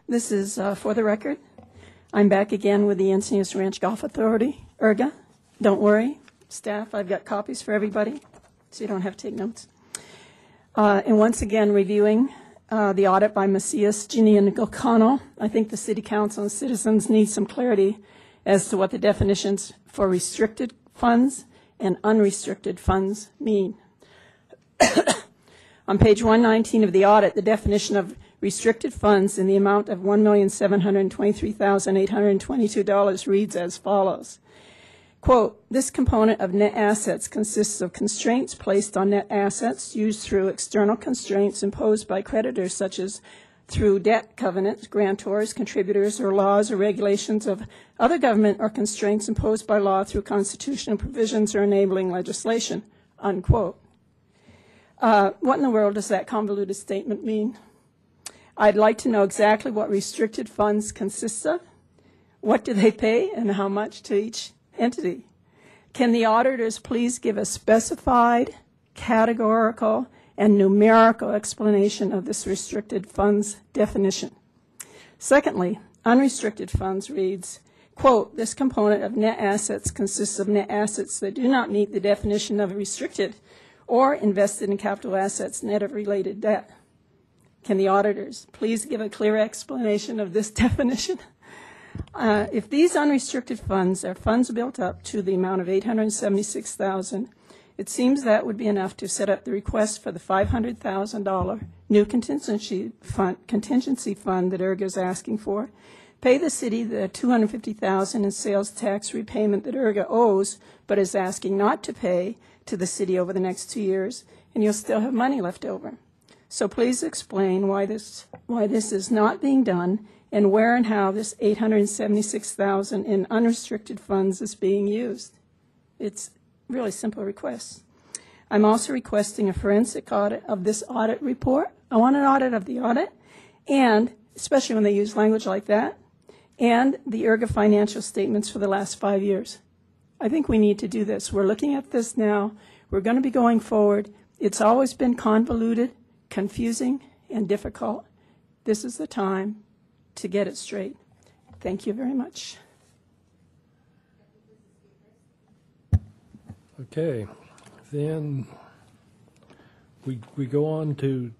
This is for the record. I'm back again with the Encinitas Ranch Golf Authority, ERGA. Don't worry, staff, I've got copies for everybody, so you don't have to take notes. And once again, reviewing the audit by Macias, Ginny, and O'Connell. I think the City Council and citizens need some clarity as to what the definitions for restricted funds and unrestricted funds mean. On page 119 of the audit, the definition of restricted funds in the amount of $1,723,822 reads as follows. Quote, this component of net assets consists of constraints placed on net assets used through external constraints imposed by creditors, such as through debt covenants, grantors, contributors, or laws or regulations of other government, or constraints imposed by law through constitutional provisions or enabling legislation, unquote. What in the world does that convoluted statement mean? I'd like to know exactly what restricted funds consist of. What do they pay and how much to each entity? Can the auditors please give a specified, categorical, and numerical explanation of this restricted funds definition? Secondly, unrestricted funds reads, quote, this component of net assets consists of net assets that do not meet the definition of restricted or invested in capital assets net of related debt. Can the auditors please give a clear explanation of this definition? If these unrestricted funds are funds built up to the amount of $876,000, it seems that would be enough to set up the request for the $500,000 new contingency fund that ERGA is asking for, pay the city the $250,000 in sales tax repayment that ERGA owes but is asking not to pay to the city over the next 2 years, and you'll still have money left over. So please explain why this is not being done and where and how this $876,000 in unrestricted funds is being used. It's really simple requests. I'm also requesting a forensic audit of this audit report. I want an audit of the audit, and especially when they use language like that, and the ERGA financial statements for the last 5 years. I think we need to do this. We're looking at this now. We're going to be going forward. It's always been convoluted, confusing, and difficult. This is the time to get it straight. Thank you very much. Okay, then we go on to